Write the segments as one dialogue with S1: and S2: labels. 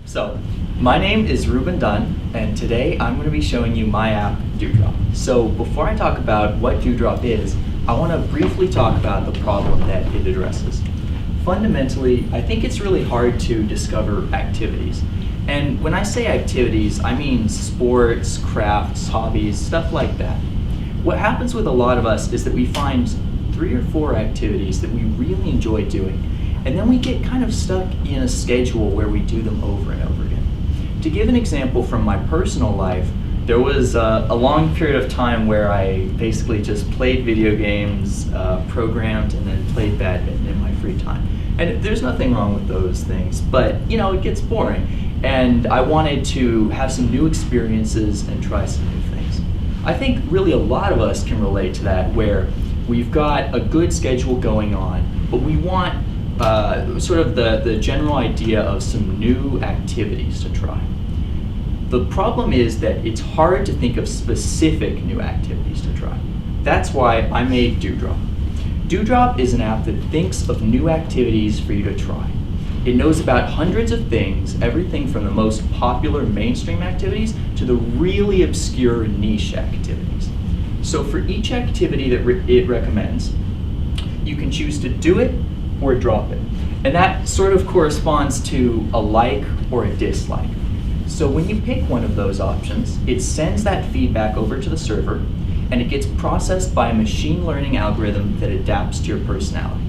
S1: So, my name is Ruben Dunn, and today I'm going to be showing you my app, DoDrop. So, before I talk about what DoDrop is, I want to briefly talk about the problem that it addresses. Fundamentally, I think it's really hard to discover activities. And when I say activities, I mean sports, crafts, hobbies, stuff like that. What happens with a lot of us is that we find 3 or 4 activities that we really enjoy doing, and then we get kind of stuck in a schedule where we do them over and over again. To give an example from my personal life, there was a long period of time where I basically just played video games, programmed, and then played badminton in my free time. And there's nothing wrong with those things, but it gets boring. And I wanted to have some new experiences and try some new things. I think really a lot of us can relate to that, where we've got a good schedule going on, but we want sort of the general idea of some new activities to try. The problem is that it's hard to think of specific new activities to try. That's why I made DoDrop. DoDrop is an app that thinks of new activities for you to try. It knows about hundreds of things, everything from the most popular mainstream activities to the really obscure niche activities. So for each activity that it recommends, you can choose to do it or drop it. And that sort of corresponds to a like or a dislike. So when you pick one of those options, it sends that feedback over to the server, and it gets processed by a machine learning algorithm that adapts to your personality.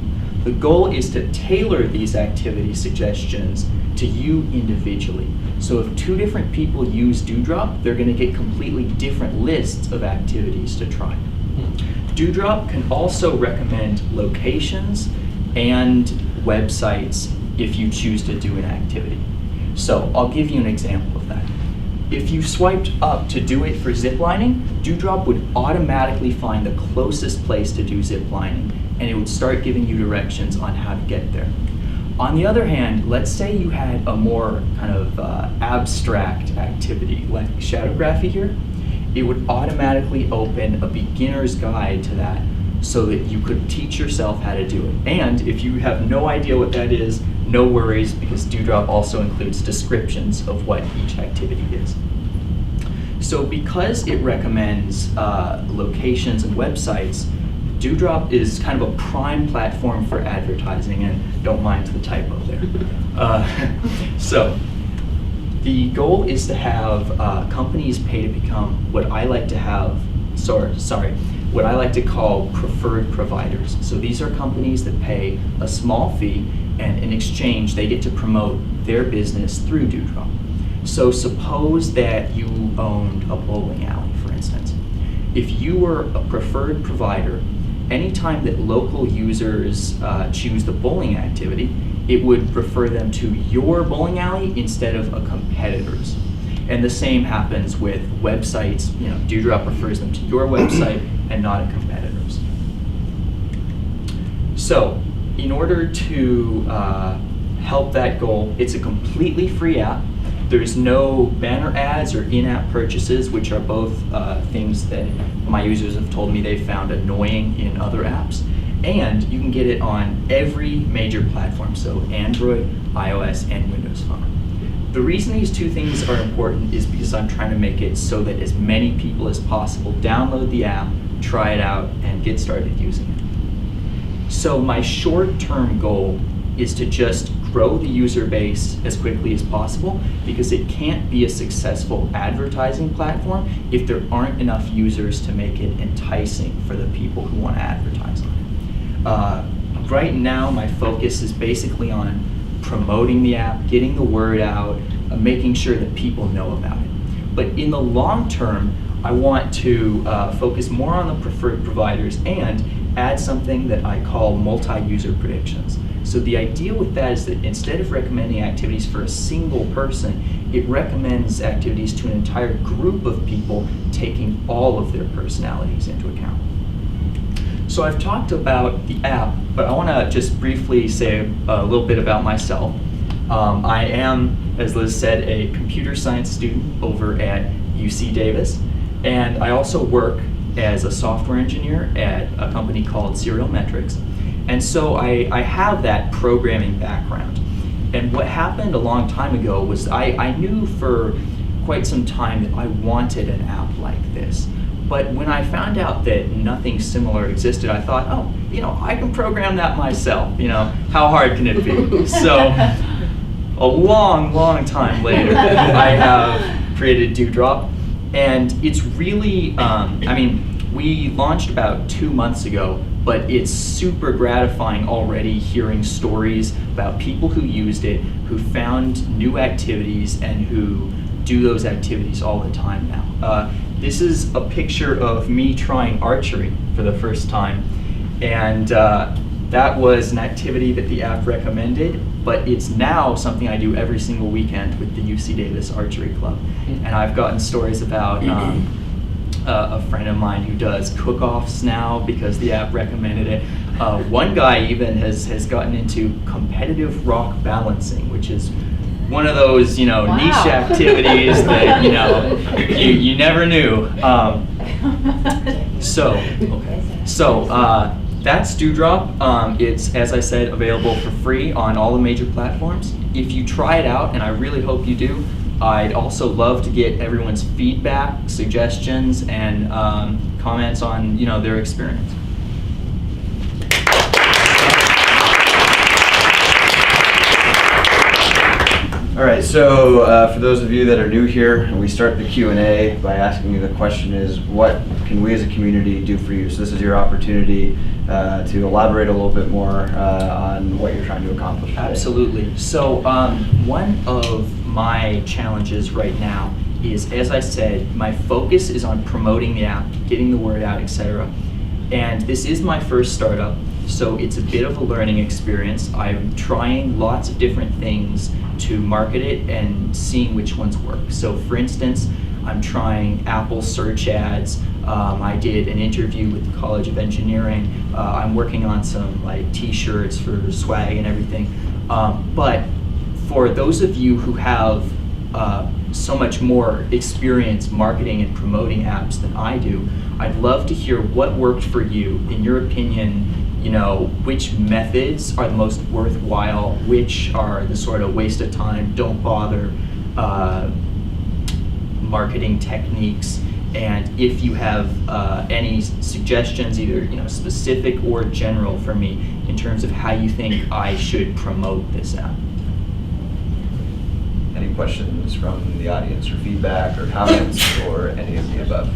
S1: The goal is to tailor these activity suggestions to you individually. So if 2 different people use DoDrop, they're going to get completely different lists of activities to try. DoDrop can also recommend locations and websites if you choose to do an activity. So I'll give you an example of that. If you swiped up to do it for ziplining, DoDrop would automatically find the closest place to do ziplining, and it would start giving you directions on how to get there. On the other hand, let's say you had a more kind of abstract activity like shadowgraphy here. It would automatically open a beginner's guide to that so that you could teach yourself how to do it. And if you have no idea what that is, no worries, because DoDrop also includes descriptions of what each activity is. So because it recommends locations and websites, DoDrop is kind of a prime platform for advertising, and don't mind the typo there. So the goal is to have companies pay to become what I like to call preferred providers. So these are companies that pay a small fee, and in exchange they get to promote their business through DoDrop. So suppose that you owned a bowling alley, for instance. If you were a preferred provider, anytime that local users choose the bowling activity, it would refer them to your bowling alley instead of a competitor's. And the same happens with websites. DoDrop refers them to your website and not a competitor's. So in order to help that goal, it's a completely free app. There's no banner ads or in-app purchases, which are both things that my users have told me they found annoying in other apps. And you can get it on every major platform, so Android, iOS, and Windows Phone. The reason these 2 things are important is because I'm trying to make it so that as many people as possible download the app, try it out, and get started using it. So my short-term goal is to just grow the user base as quickly as possible, because it can't be a successful advertising platform if there aren't enough users to make it enticing for the people who want to advertise on it. Right now, my focus is basically on promoting the app, getting the word out, making sure that people know about it. But in the long term, I want to focus more on the preferred providers and add something that I call multi-user predictions. So the idea with that is that instead of recommending activities for a single person, it recommends activities to an entire group of people, taking all of their personalities into account. So I've talked about the app, but I want to just briefly say a little bit about myself. I am, as Liz said, a computer science student over at UC Davis, and I also work as a software engineer at a company called Serial Metrics. And so I have that programming background. And what happened a long time ago was I knew for quite some time that I wanted an app like this. But when I found out that nothing similar existed, I thought, oh, I can program that myself. How hard can it be? So a long, long time later, I have created DoDrop. And it's really, we launched about 2 months ago, but it's super gratifying already hearing stories about people who used it, who found new activities, and who do those activities all the time now. This is a picture of me trying archery for the first time, and that was an activity that the app recommended, but it's now something I do every single weekend with the UC Davis Archery Club. And I've gotten stories about a friend of mine who does cook-offs now because the app recommended it. One guy even has gotten into competitive rock balancing, which is one of those, niche activities that, you never knew. So that's DoDrop. It's, as I said, available for free on all the major platforms. If you try it out, and I really hope you do, I'd also love to get everyone's feedback, suggestions, and comments on, their experience.
S2: All right, so for those of you that are new here, we start the Q&A by asking you the question is, what can we as a community do for you? So this is your opportunity to elaborate a little bit more on what you're trying to accomplish today.
S1: Absolutely. So one of my challenges right now is, as I said, my focus is on promoting the app, getting the word out, etc. And this is my first startup, so it's a bit of a learning experience. I'm trying lots of different things to market it and seeing which ones work. So for instance, I'm trying Apple search ads. I did an interview with the College of Engineering. I'm working on some t-shirts for swag and everything. But for those of you who have so much more experience marketing and promoting apps than I do, I'd love to hear what worked for you. In your opinion, which methods are the most worthwhile, which are the sort of waste of time, don't bother marketing techniques, and if you have any suggestions, either specific or general for me, in terms of how you think I should promote this app.
S2: Any questions from the audience, or feedback, or comments, or any of the above?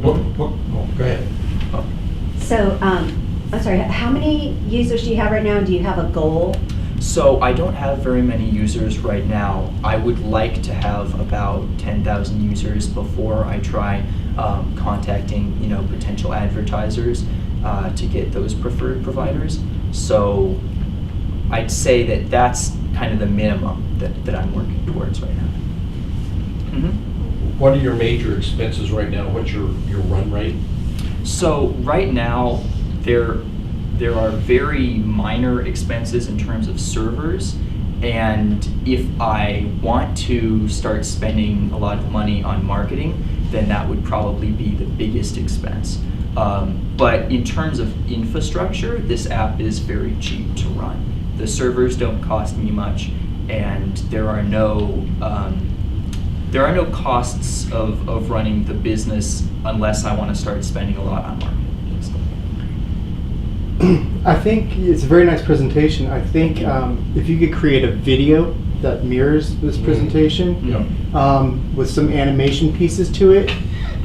S3: Go ahead.
S4: So, I'm sorry, how many users do you have right now? Do you have a goal?
S1: So I don't have very many users right now. I would like to have about 10,000 users before I try contacting potential advertisers to get those preferred providers. So I'd say that that's kind of the minimum that I'm working towards right now. Mm-hmm.
S3: What are your major expenses right now? What's your run rate?
S1: So right now, there are very minor expenses in terms of servers, and if I want to start spending a lot of money on marketing, then that would probably be the biggest expense. But in terms of infrastructure, this app is very cheap to run. The servers don't cost me much, and there are no costs of running the business unless I want to start spending a lot on marketing.
S5: I think it's a very nice presentation. I think if you could create a video that mirrors this presentation with some animation pieces to it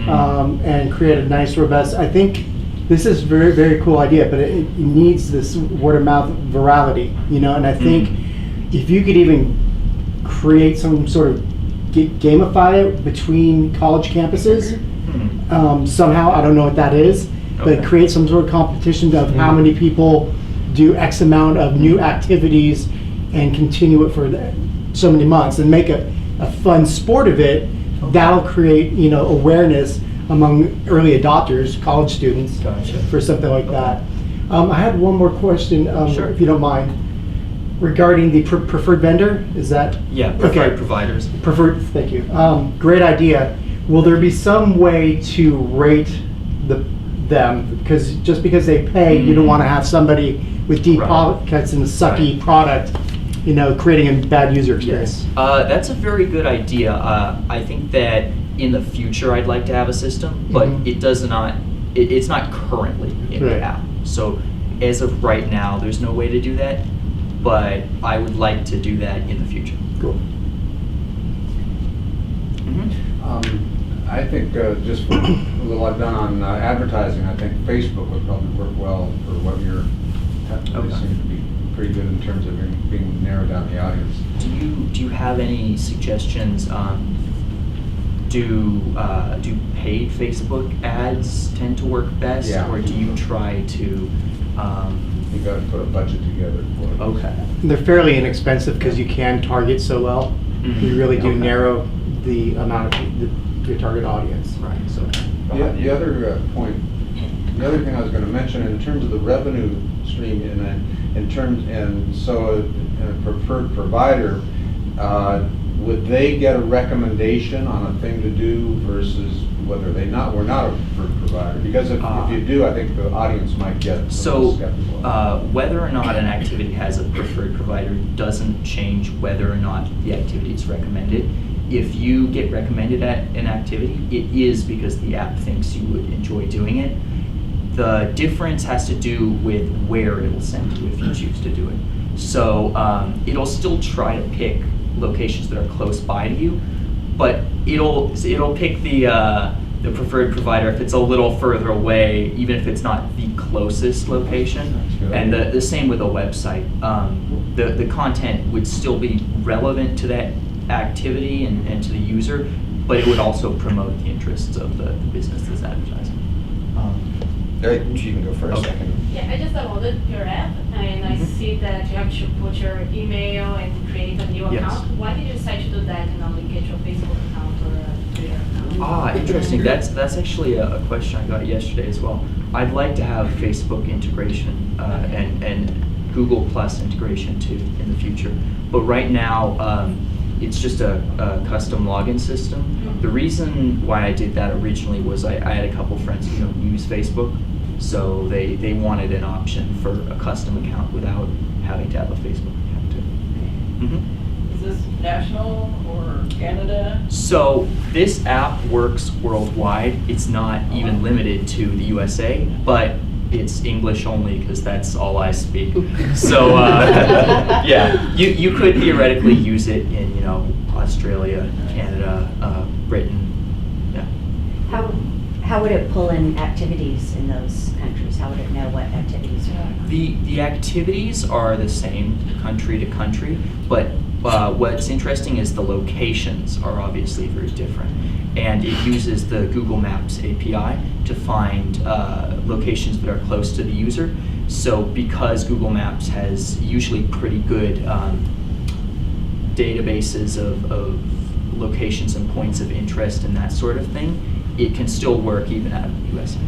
S5: and create a nice, robust, I think this is a very, very cool idea, but it needs this word of mouth virality, and I think if you could even create some sort of gamify it between college campuses somehow, I don't know what that is, but create some sort of competition of how many people do X amount of new activities and continue it for so many months and make a fun sport of it. That'll create awareness among early adopters, college students, for something like that. I had one more question,
S1: Sure.
S5: if you don't mind, regarding the preferred vendor. Is that?
S1: Yeah, preferred providers.
S5: Preferred, thank you. Great idea. Will there be some way to rate them? Because just because they pay, you don't want to have somebody with deep
S1: Right.
S5: pockets and a sucky
S1: Right.
S5: product, creating a bad user experience.
S1: Yes, that's a very good idea. I think that in the future I'd like to have a system, but
S5: Mhm.
S1: it does not. It's not currently in
S5: Right.
S1: the app. So as of right now, there's no way to do that. But I would like to do that in the future.
S5: Cool.
S6: I think just from a little I've done on advertising, I think Facebook would probably work well for what you're, they
S1: Okay.
S6: seem to be pretty good in terms of being narrowed down the audience.
S1: Do you have any suggestions? Do paid Facebook ads tend to work best,
S6: Yeah.
S1: or do you try to?
S6: You got to put a budget together for it.
S1: Okay.
S5: They're fairly inexpensive because you can target so well.
S1: Mhm.
S5: You really do
S1: Okay.
S5: narrow the amount of your target audience.
S1: Right. So.
S6: The other point, the other thing I was going to mention in terms of the revenue stream so a preferred provider, would they get a recommendation on a thing to do versus whether we're not a preferred provider? Because if you do, I think the audience might get a little
S1: So,
S6: skeptical.
S1: whether or not an activity has a preferred provider doesn't change whether or not the activity is recommended. If you get recommended at an activity, it is because the app thinks you would enjoy doing it. The difference has to do with where it will send you if you choose to do it. So it'll still try to pick locations that are close by to you, but it'll pick the preferred provider if it's a little further away, even if it's not the closest location.
S6: That's good.
S1: And the same with a website. The content would still be relevant to that activity and to the user, but it would also promote the interests of the business that's advertising.
S2: You can go first.
S1: Okay.
S7: Yeah, I just downloaded your app and I
S1: Mhm.
S7: see that you have to put your email and create a new
S1: Yes.
S7: account. Why did you decide to do that and not link it to a Facebook account or a Twitter account?
S1: Ah, interesting. That's actually a question I got yesterday as well. I'd like to have Facebook integration and Google Plus integration too in the future. But right now, it's just a custom login system. The reason why I did that originally was I had a couple friends who don't use Facebook, so they wanted an option for a custom account without having to have a Facebook account too. Mhm.
S8: Is this national or Canada?
S1: So this app works worldwide. It's not even limited to the USA, but it's English only because that's all I speak. So yeah, you could theoretically use it in Australia, Canada, Britain. Yeah.
S4: How would it pull in activities in those countries? How would it know what activities are going on?
S1: The activities are the same country to country, but what's interesting is the locations are obviously very different. And it uses the Google Maps API to find locations that are close to the user. So because Google Maps has usually pretty good databases of locations and points of interest and that sort of thing, it can still work even out of the USA.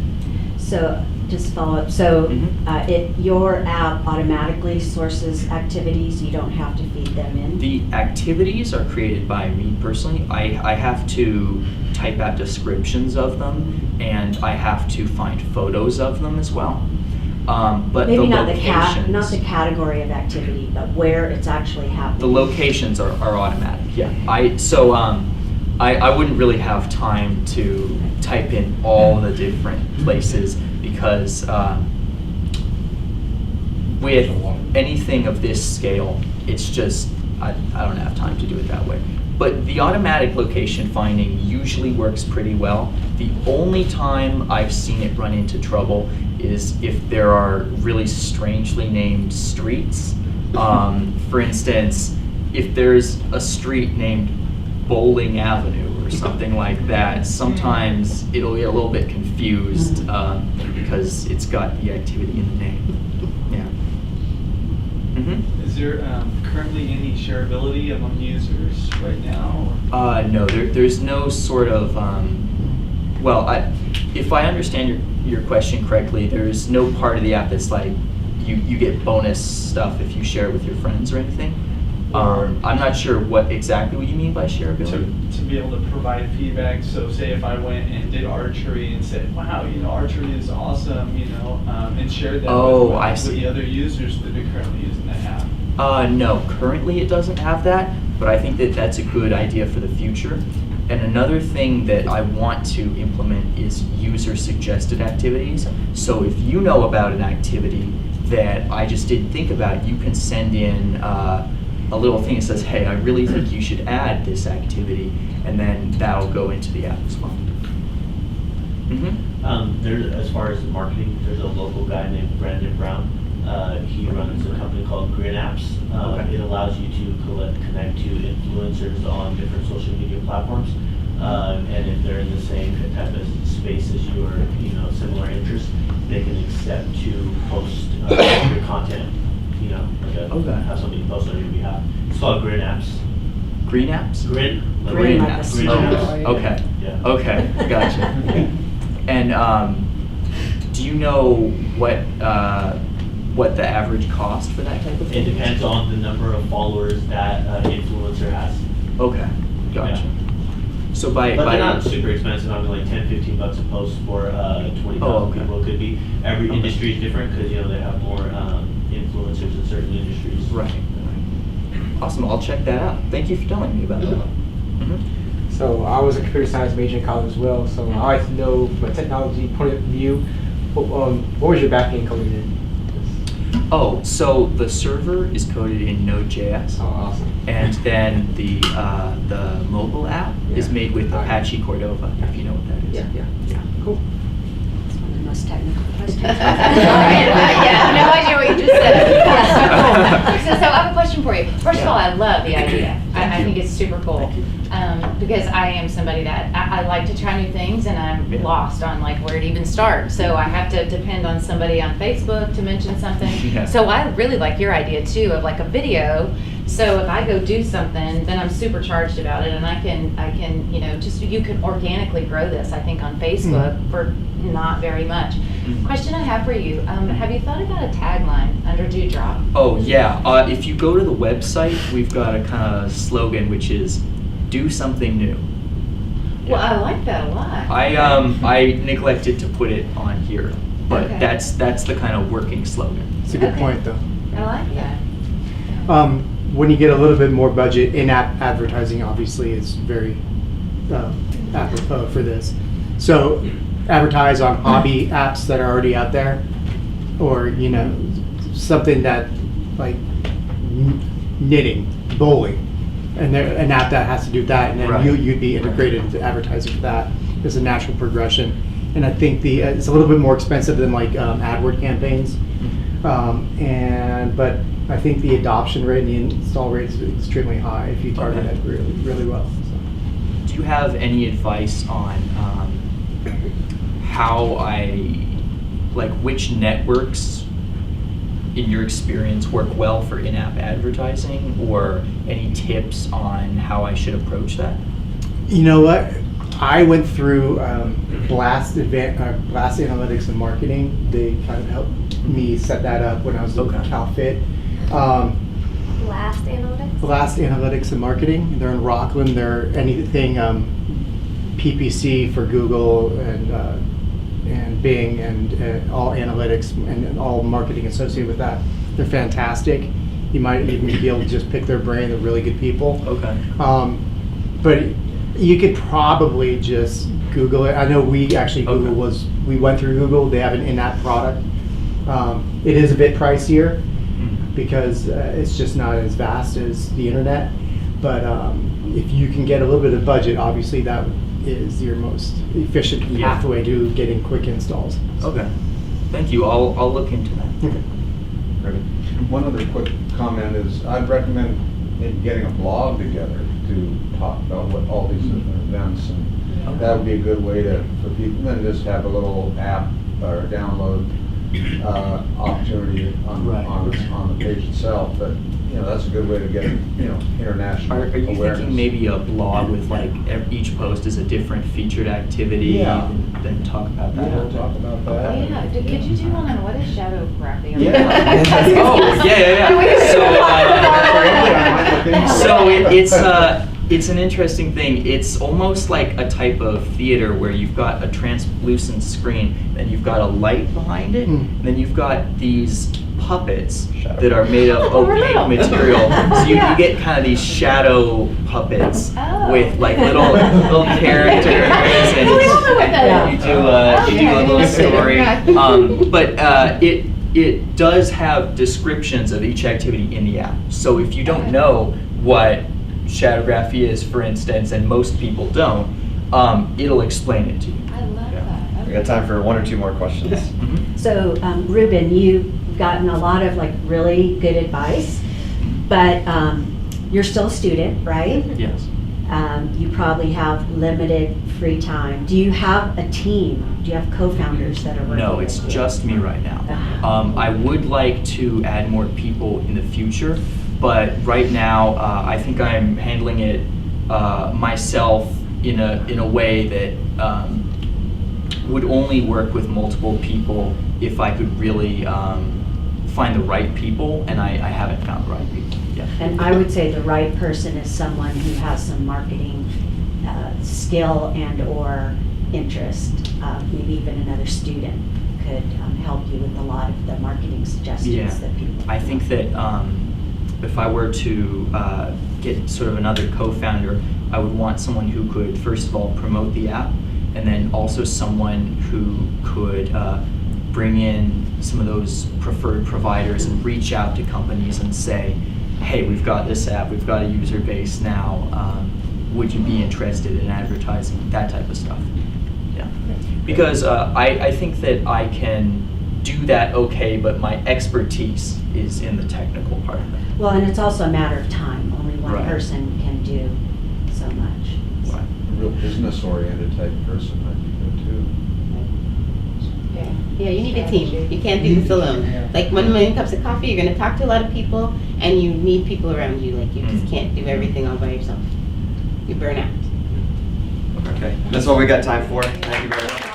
S4: So just follow up. So
S1: Mhm.
S4: your app automatically sources activities. You don't have to feed them in.
S1: The activities are created by me personally. I have to type out descriptions of them, and I have to find photos of them as well. But
S4: Maybe
S1: the
S4: not
S1: locations,
S4: not the category of activity, but where it's actually happening.
S1: the locations are automatic. Yeah. I wouldn't really have time to type in all the different places because with anything of this scale, it's just I don't have time to do it that way. But the automatic location finding usually works pretty well. The only time I've seen it run into trouble is if there are really strangely named streets. For instance, if there's a street named Bowling Avenue or something like that, sometimes it'll get a little bit confused because it's got the activity in the name. Yeah. Mm-hmm.
S9: Is there currently any shareability among users right now?
S1: No, there's no sort of, if I understand your question correctly, there's no part of the app that's like, you get bonus stuff if you share it with your friends or anything. I'm not sure exactly what you mean by shareability.
S9: To be able to provide feedback. So say if I went and did archery and said, wow, archery is awesome, and shared that with the other users that are currently using the app.
S1: No, currently it doesn't have that, but I think that that's a good idea for the future. And another thing that I want to implement is user-suggested activities. So if you know about an activity that I just didn't think about, you can send in a little thing that says, hey, I really think you should add this activity, and then that'll go into the app as well.
S10: As far as marketing, there's a local guy named Brandon Brown. He runs a company called Grin Apps.
S1: Okay.
S10: It allows you to connect to influencers on different social media platforms. And if they're in the same type of space as you or similar interests, they can accept to post your content. Have somebody post on your behalf. It's called Grin Apps.
S1: Green apps?
S10: Grin.
S4: Grin like
S1: apps.
S4: the
S10: Grin
S4: smile.
S10: Apps.
S1: Okay.
S10: Yeah.
S1: Okay. Gotcha. And do you know what the average cost for that type of thing?
S10: It depends on the number of followers that influencer has.
S1: Okay. Gotcha.
S10: Yeah.
S1: So
S10: But they're not super expensive. I mean, like $10-15 a post for 20,000
S1: okay.
S10: people. It could be. Every
S1: Okay.
S10: industry is different because they have more influencers in certain industries.
S1: Right. Awesome. I'll check that out. Thank you for telling me about that. Mm-hmm.
S11: So I was a computer science major in college as well. So I like to know from a technology point of view, what was your backend coding in?
S1: Oh, so the server is coded in Node.js.
S11: Oh, awesome.
S1: And then the mobile app is
S11: Yeah.
S1: made with
S11: Oh, yeah.
S1: Apache Cordova, if you know what that is.
S11: Yeah. Cool.
S4: That's one of the most technical questions.
S12: Yeah, no idea what you just said. So I have a question for you. First of all, I love the idea. I think it's super cool.
S1: Thank you.
S12: Because I am somebody that I like to try new things, and I'm
S1: Yeah.
S12: lost on like where to even start. So I have to depend on somebody on Facebook to mention something.
S1: Yeah.
S12: So I really like your idea too of like a video. So if I go do something, then I'm supercharged about it, and I can you can organically grow this. I think on Facebook for not very much. Question I have for you: have you thought about a tagline under DoDrop?
S1: Oh, yeah. If you go to the website, we've got a kind of slogan, which is, do something new.
S12: Well, I like that a lot.
S1: I neglected to put it on here, but
S12: Okay.
S1: that's the kind of working slogan.
S5: It's a good
S12: Okay.
S5: point, though.
S12: I like that.
S5: When you get a little bit more budget, in-app advertising obviously is very apropos for this. So advertise on hobby apps that are already out there, or something that like knitting, bowling, and an app that has to do that, and then
S1: Right.
S5: you'd be integrated into advertising for that as a natural progression. And I think it's a little bit more expensive than like AdWord campaigns, but I think the adoption rate and the install rate is extremely high if you target
S1: Okay.
S5: it really, really well. So.
S1: Do you have any advice on which networks in your experience work well for in-app advertising, or any tips on how I should approach that?
S5: You know what? I went through Blast Analytics and Marketing. They kind of helped me set that up when I was at CalFit.
S7: Blast Analytics?
S5: Blast Analytics and Marketing. They're in Rockland. They're anything PPC for Google and Bing and all analytics and all marketing associated with that. They're fantastic. You might even be able to just pick their brain. They're really good people.
S1: Okay.
S5: But you could probably just Google it. I know we went through Google. They have an in-app product. It is a bit pricier because it's just not as vast as the internet. But if you can get a little bit of budget, obviously that is your most efficient pathway to getting quick installs.
S1: Okay. Thank you. I'll look into that.
S5: Okay.
S6: Perfect. One other quick comment is I'd recommend getting a blog together to talk about what all these different events, and that would be a good way for people, then just have a little app or download opportunity on the page itself. But that's a good way to get international
S1: Are you
S6: awareness.
S1: thinking maybe a blog with like each post is a different featured activity?
S6: Yeah.
S1: And then talk about that.
S6: Yeah, we'll talk about that.
S12: Oh, yeah. Could you do one on what is shadow graphing?
S6: Yeah.
S1: Oh, yeah. So, So it's an interesting thing. It's almost like a type of theater where you've got a translucent screen, then you've got a light behind it, and then you've got these puppets that are made of opaque material. So you get kind of these shadow puppets with like little characters, and you do a little story. But it does have descriptions of each activity in the app. So if you don't know what shadowgraphy is, for instance, and most people don't, it'll explain it to you.
S12: I love that.
S2: We got time for one or two more questions.
S4: So, Ruben, you've gotten a lot of like really good advice, but you're still a student, right?
S1: Yes.
S4: You probably have limited free time. Do you have a team? Do you have co-founders that are working?
S1: No, it's
S4: with you?
S1: just me right now. I would like to add more people in the future, but right now I think I'm handling it myself in a way that would only work with multiple people if I could really find the right people, and I haven't found the right people yet.
S4: And I would say the right person is someone who has some marketing skill and or interest. Maybe even another student could help you with a lot of the marketing suggestions that people.
S1: I think that if I were to get sort of another co-founder, I would want someone who could, first of all, promote the app, and then also someone who could bring in some of those preferred providers and reach out to companies and say, hey, we've got this app, we've got a user base now, would you be interested in advertising, that type of stuff. Yeah. Because I think that I can do that okay, but my expertise is in the technical part of it.
S4: Well, and it's also a matter of time. Only one
S1: Right.
S4: person can do so much.
S1: Right.
S6: A real business-oriented type person might be good too.
S13: Yeah, you need a team. You can't do this alone. Like 1 million cups of coffee, you're going to talk to a lot of people, and you need people around you. Like you just can't do everything all by yourself. You burn out.
S2: Okay, that's what we got time for. Thank you very much.